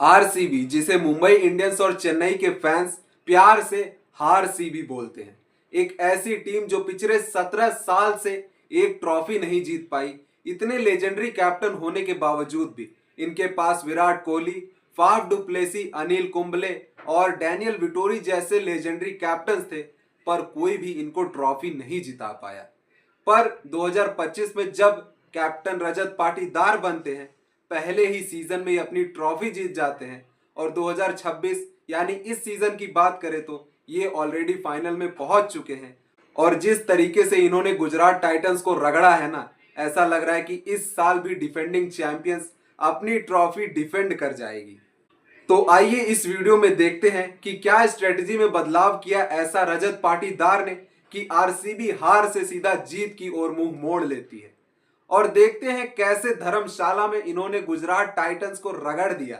RCB, जिसे Mumbai Indians और चेन्नई के फैंस प्यार से हार सीबी बोलते हैं, एक ऐसी टीम जो पिछले 17 साल से एक ट्रॉफी नहीं जीत पाई। इतने लेजेंडरी कैप्टन होने के बावजूद भी इनके पास Virat Kohli, Faf du Plessis, Anil Kumble और डैनियल विटोरी जैसे लेजेंडरी कैप्टन थे, पर कोई भी इनको ट्रॉफी नहीं जिता पाया। पर 2025 में जब कैप्टन रजत पाटीदार बनते हैं, पहले ही सीजन में अपनी ट्रॉफी जीत जाते हैं और 2026 यानी इस सीजन की बात करें तो ये ऑलरेडी फाइनल में पहुंच चुके हैं। और जिस तरीके से इन्होंने गुजरात टाइटंस को रगड़ा है ना, ऐसा लग रहा है कि इस साल भी डिफेंडिंग चैंपियंस अपनी ट्रॉफी डिफेंड कर जाएगी। तो आइए इस वीडियो में देखते हैं कि क्या स्ट्रेटजी में बदलाव किया ऐसा रजत पाटीदार ने कि आरसीबी हार से सीधा जीत की ओर मुंह मोड़ लेती है, और देखते हैं कैसे धर्मशाला में इन्होंने गुजरात टाइटंस को रगड़ दिया।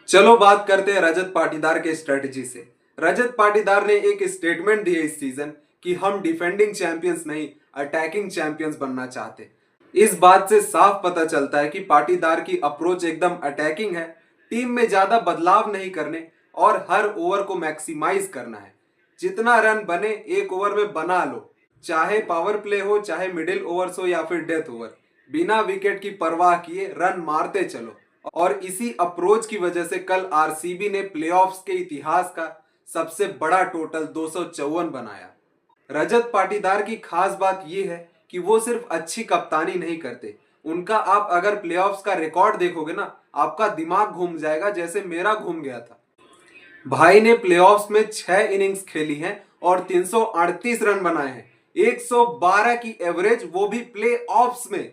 चलो बात करते हैं रजत पाटीदार के स्ट्रेटजी से। रजत पाटीदार ने एक स्टेटमेंट दी है इस सीजन कि हम डिफेंडिंग चैंपियंस नहीं, अटैकिंग चैंपियंस बनना चाहते। इस बात से साफ पता चलता है कि पाटीदार की अप्रोच एकदम अटैकिंग है। टीम में ज्यादा बदलाव नहीं करने और हर ओवर को मैक्सिमाइज करना है। जितना रन बने एक ओवर में बना लो, चाहे पावर प्ले हो, चाहे मिडिल ओवर्स हो या फिर डेथ ओवर, बिना विकेट की परवाह किए रन मारते चलो। और इसी अप्रोच की वजह से कल आरसीबी ने प्लेऑफ्स के इतिहास का सबसे बड़ा टोटल 254 बनाया। रजत पाटीदार की खास बात यह है कि वो सिर्फ अच्छी कप्तानी नहीं करते, उनका आप अगर प्लेऑफ्स का रिकॉर्ड देखोगे ना, आपका दिमाग घूम जाएगा जैसे मेरा घूम गया था। भाई ने प्लेऑफ्स में 6 इनिंग्स खेली हैं और 338 रन बनाए हैं, 112 की एवरेज, वो भी प्ले ऑफ्स में,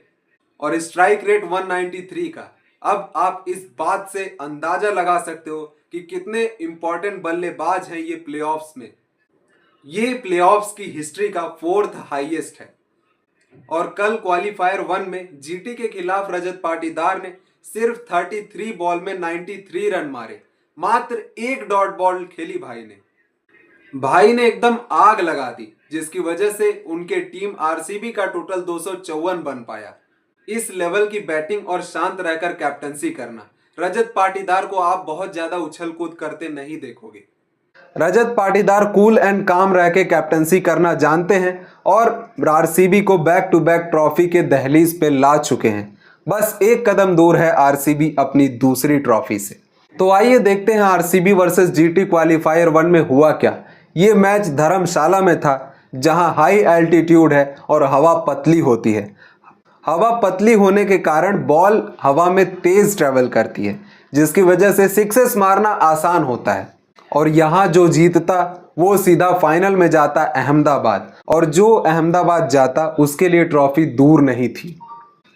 और स्ट्राइक रेट 193 का। अब आप इस बात से अंदाजा लगा सकते हो कि कितने इंपॉर्टेंट बल्लेबाज हैं ये प्लेऑफ्स में। ये प्लेऑफ्स की हिस्ट्री का 4th हाईएस्ट है। और कल क्वालिफायर 1 में जीटी के खिलाफ रजत पाटीदार ने सिर्फ 33 बॉल में 93 रन मारे, मात्र एक डॉट बॉल खेली। भाई ने एकदम आग लगा दी, जिसकी वजह से उनके टीम आरसीबी का टोटल 254 बन पाया। इस लेवल की बैटिंग और शांत रहकर कैप्टनसी करना, रजत पाटीदार को आप बहुत ज्यादा उछल कूद करते नहीं देखोगे। रजत पाटीदार कूल एंड काम रह के कैप्टनसी करना जानते हैं और आरसीबी को बैक टू बैक ट्रॉफी के दहलीज पे ला चुके हैं। बस एक कदम दूर है आरसीबी अपनी दूसरी ट्रॉफी से। तो आइए देखते हैं आरसीबी वर्सेस जीटी क्वालिफायर 1 में हुआ क्या। ये मैच धर्मशाला में था, जहां हाई एल्टीट्यूड है और हवा पतली होती है। हवा पतली होने के कारण बॉल हवा में तेज ट्रेवल करती है, जिसकी वजह से सिक्सेस मारना आसान होता है। और यहाँ जो जीतता वो सीधा फाइनल में जाता अहमदाबाद, और जो अहमदाबाद जाता उसके लिए ट्रॉफी दूर नहीं थी।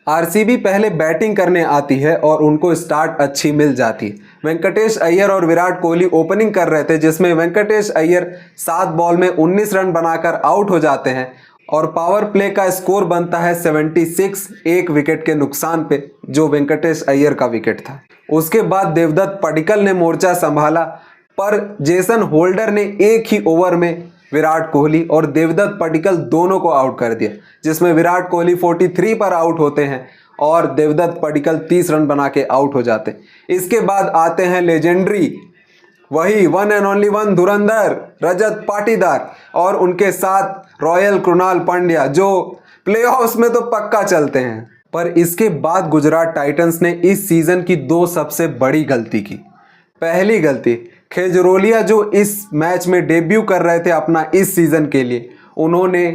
आरसीबी पहले बैटिंग करने आती है और उनको स्टार्ट अच्छी मिल जाती है। वेंकटेश अय्यर और विराट कोहली ओपनिंग कर रहे थे, जिसमें वेंकटेश अय्यर 7 बॉल में 19 रन बनाकर आउट हो जाते हैं और पावर प्ले का स्कोर बनता है 76, एक विकेट के नुकसान पे, जो वेंकटेश अय्यर का विकेट था। उसके बाद देवदत्त पडिक्कल ने मोर्चा संभाला, पर जेसन होल्डर ने एक ही ओवर में विराट कोहली और देवदत्त पडिक्कल दोनों को आउट कर दिया, जिसमें विराट कोहली 43 पर आउट होते हैं और देवदत्त पडिक्कल 30 रन बना के आउट हो जाते हैं। इसके बाद आते हैं लेजेंडरी, वही वन एंड ओनली वन धुरंधर रजत पाटीदार और उनके साथ रॉयल कृणाल पांड्या, जो प्लेऑफ्स में तो पक्का चलते हैं। पर इसके बाद गुजरात टाइटंस ने इस सीजन की 2 सबसे बड़ी गलती की। पहली गलती, खेजरोलिया जो इस मैच में डेब्यू कर रहे थे अपना इस सीजन के लिए, उन्होंने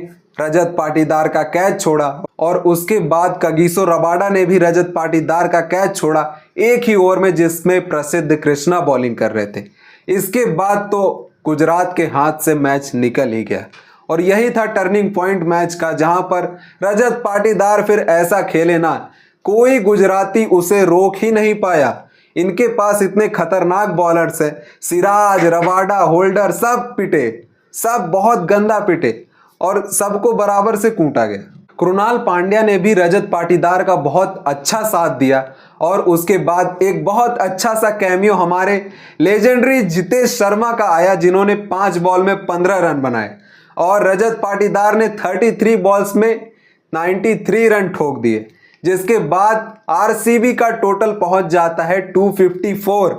रजत पाटीदार का कैच छोड़ा, और उसके बाद कगिसो रबाडा ने भी रजत पाटीदार का कैच छोड़ा एक ही ओवर में, जिसमें प्रसिद्ध कृष्णा बॉलिंग कर रहे थे। इसके बाद तो गुजरात के हाथ से मैच निकल ही गया, और यही था टर्निंग पॉइंट मैच का, जहां पर रजत पाटीदार फिर ऐसा खेले ना, कोई गुजराती उसे रोक ही नहीं पाया। इनके पास इतने खतरनाक बॉलर्स है, सिराज, रबाडा, होल्डर, सब पिटे, सब बहुत गंदा पिटे और सबको बराबर से कूटा गया। कृणाल पांड्या ने भी रजत पाटीदार का बहुत अच्छा साथ दिया, और उसके बाद एक बहुत अच्छा सा कैमियो हमारे लेजेंडरी जितेश शर्मा का आया, जिन्होंने 5 बॉल में 15 रन बनाए, और रजत पाटीदार ने 33 बॉल्स में 93 रन ठोक दिए, जिसके बाद आरसीबी का टोटल पहुंच जाता है 254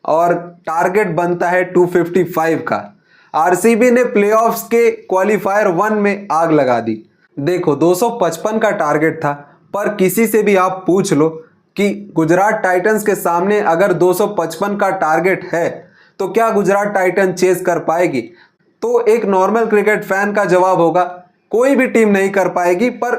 और टारगेट बनता है 255 का। आरसीबी ने प्लेऑफ्स के क्वालिफायर 1 में आग लगा दी। देखो 255 का टारगेट था, पर किसी से भी आप पूछ लो कि गुजरात टाइटंस के सामने अगर 255 का टारगेट है तो क्या गुजरात टाइटंस चेस कर पाएगी? तो एक नॉर्मल क्रिकेट फैन का जवाब होगा कोई भी टीम नहीं कर पाएगी, पर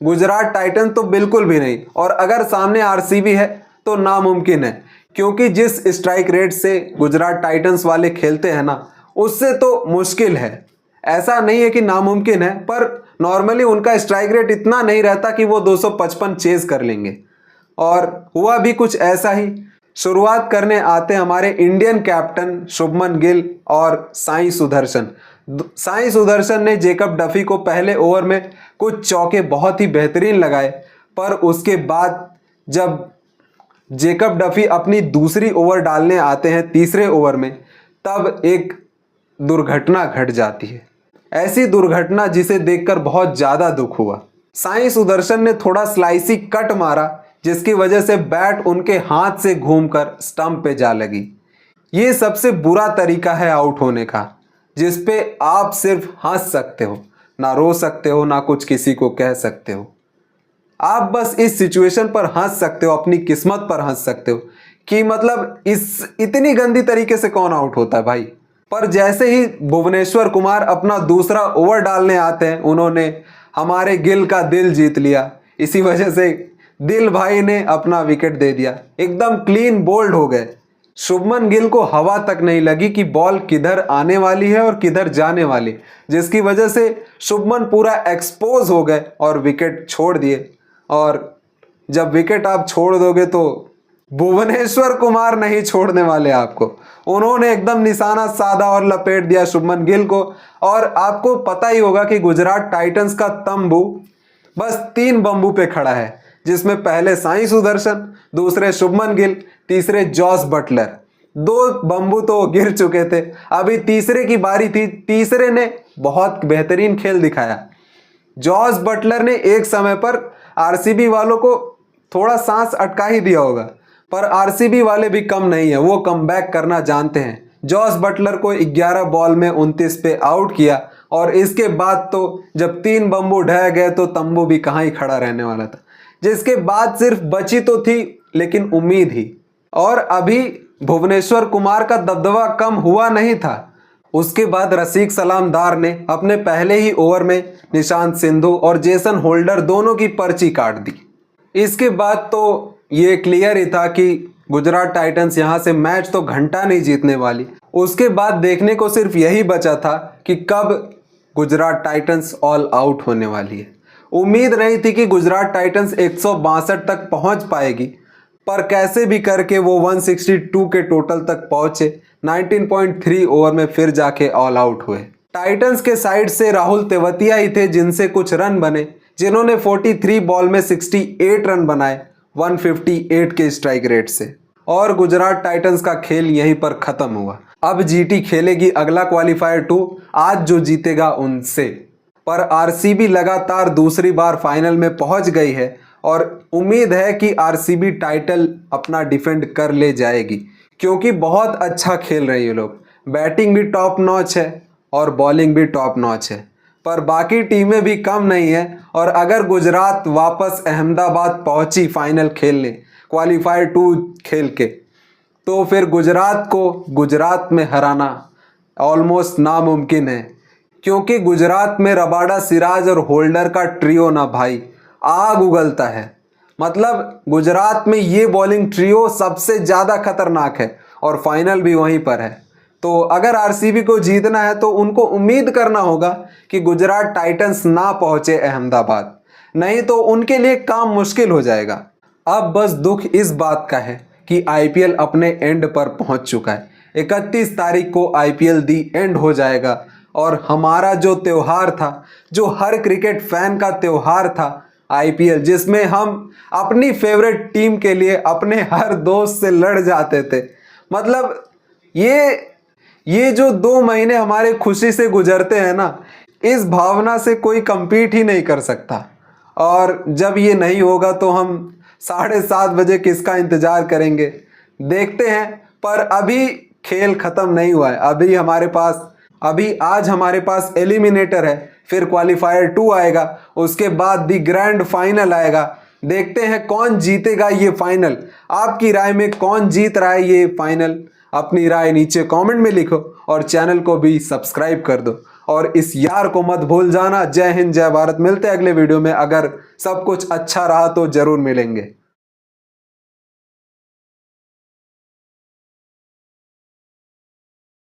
गुजरात टाइटंस तो बिल्कुल भी नहीं। और अगर सामने आरसीबी है तो नामुमकिन है, क्योंकि जिस स्ट्राइक रेट से गुजरात टाइटंस वाले खेलते हैं ना, उससे तो मुश्किल है। ऐसा नहीं है कि नामुमकिन है, पर नॉर्मली उनका स्ट्राइक रेट इतना नहीं रहता कि वो 255 चेज कर लेंगे। और हुआ भी कुछ ऐसा ही। शुरुआत करने आते हमारे इंडियन कैप्टन शुभमन गिल और साई सुदर्शन। साई सुदर्शन ने जेकब डफी को पहले ओवर में कुछ चौके बहुत ही बेहतरीन लगाए, पर उसके बाद जब जेकब डफी अपनी दूसरी ओवर डालने आते हैं तीसरे ओवर में, तब एक दुर्घटना घट जाती है। ऐसी दुर्घटना जिसे देखकर बहुत ज्यादा दुख हुआ। साई सुदर्शन ने थोड़ा स्लाइसी कट मारा, जिसकी वजह से बैट उनके हाथ से घूमकर स्टंप पे जा लगी। ये सबसे बुरा तरीका है आउट होने का, जिस पे आप सिर्फ हंस सकते हो, ना रो सकते हो, ना कुछ किसी को कह सकते हो। आप बस इस सिचुएशन पर हंस सकते हो, अपनी किस्मत पर हंस सकते हो कि मतलब इस इतनी गंदी तरीके से कौन आउट होता है भाई। पर जैसे ही भुवनेश्वर कुमार अपना दूसरा ओवर डालने आते हैं, उन्होंने हमारे गिल का दिल जीत लिया। इसी वजह से दिल भाई ने अपना विकेट दे दिया, एकदम क्लीन बोल्ड हो गए। शुभमन गिल को हवा तक नहीं लगी कि बॉल किधर आने वाली है और किधर जाने वाली, जिसकी वजह से शुभमन पूरा एक्सपोज हो गए और विकेट छोड़ दिए। और जब विकेट आप छोड़ दोगे तो भुवनेश्वर कुमार नहीं छोड़ने वाले आपको। उन्होंने एकदम निशाना साधा और लपेट दिया शुभमन गिल को। और आपको पता ही होगा कि गुजरात टाइटंस का तंबू बस 3 बम्बू पे खड़ा है, जिसमें पहले साई सुदर्शन, दूसरे शुभमन गिल, तीसरे जॉस बटलर। 2 बम्बू तो गिर चुके थे, अभी तीसरे की बारी थी। तीसरे ने बहुत बेहतरीन खेल दिखाया। जॉस बटलर ने एक समय पर आरसीबी वालों को थोड़ा सांस अटका ही दिया होगा, पर आरसीबी वाले भी कम नहीं है, वो कमबैक करना जानते हैं। जॉस बटलर को 11 बॉल में 29 पे आउट किया, और इसके बाद तो जब 3 बम्बू ढह गए तो तंबू भी कहाँ ही खड़ा रहने वाला था। जिसके बाद सिर्फ बची तो थी लेकिन उम्मीद ही। और अभी भुवनेश्वर कुमार का दबदबा कम हुआ नहीं था। उसके बाद रसीक सलामदार ने अपने पहले ही ओवर में निशांत सिंधु और जेसन होल्डर दोनों की पर्ची काट दी। इसके बाद तो ये क्लियर ही था कि गुजरात टाइटंस यहां से मैच तो घंटा नहीं जीतने वाली। उसके बाद देखने को सिर्फ यही बचा था कि कब गुजरात टाइटंस ऑल आउट होने वाली है। उम्मीद नहीं थी कि गुजरात टाइटंस 162 तक पहुंच पाएगी, पर कैसे भी करके वो 162 के टोटल तक पहुंचे। 19.3 ओवर में फिर जाके ऑल आउट हुए। टाइटंस के साइड से राहुल तेवतिया ही थे जिनसे कुछ रन बने, जिन्होंने 43 बॉल में 68 रन बनाए 158 के स्ट्राइक रेट से। और गुजरात टाइटंस का खेल यहीं पर खत्म हुआ। अब जीटी खेलेगी अगला क्वालिफायर 2, आज जो जीतेगा उनसे। पर आरसीबी लगातार दूसरी बार फाइनल में पहुंच गई है, और उम्मीद है कि आरसीबी टाइटल अपना डिफेंड कर ले जाएगी, क्योंकि बहुत अच्छा खेल रही है लोग। बैटिंग भी टॉप नॉच है और बॉलिंग भी टॉप नॉच है, पर बाकी टीमें भी कम नहीं है। और अगर गुजरात वापस अहमदाबाद पहुंची फाइनल खेलने, क्वालिफायर 2 खेल के, तो फिर गुजरात को गुजरात में हराना ऑलमोस्ट नामुमकिन है, क्योंकि गुजरात में रबाडा, सिराज और होल्डर का ट्रियो ना भाई आग उगलता है। मतलब गुजरात में ये बॉलिंग ट्रियो सबसे ज़्यादा खतरनाक है, और फाइनल भी वहीं पर है। तो अगर आरसीबी को जीतना है तो उनको उम्मीद करना होगा कि गुजरात टाइटंस ना पहुंचे अहमदाबाद, नहीं तो उनके लिए काम मुश्किल हो जाएगा। अब बस दुख इस बात का है कि आईपीएल अपने एंड पर पहुंच चुका है। 31 तारीख को आईपीएल दी एंड हो जाएगा, और हमारा जो त्यौहार था, जो हर क्रिकेट फैन का त्यौहार था आईपीएल, जिसमें हम अपनी फेवरेट टीम के लिए अपने हर दोस्त से लड़ जाते थे। मतलब ये जो 2 महीने हमारे खुशी से गुजरते हैं ना, इस भावना से कोई compete ही नहीं कर सकता। और जब ये नहीं होगा तो हम 7:30 बजे किसका इंतजार करेंगे, देखते हैं। पर अभी खेल खत्म नहीं हुआ है। अभी आज हमारे पास एलिमिनेटर है, फिर क्वालिफायर 2 आएगा, उसके बाद दी ग्रैंड फाइनल आएगा। देखते हैं कौन जीतेगा ये फाइनल। आपकी राय में कौन जीत रहा है ये फाइनल? अपनी राय नीचे कमेंट में लिखो और चैनल को भी सब्सक्राइब कर दो और इस यार को मत भूल जाना। जय हिंद, जय भारत। मिलते हैं अगले वीडियो में। अगर सब कुछ अच्छा रहा तो जरूर मिलेंगे।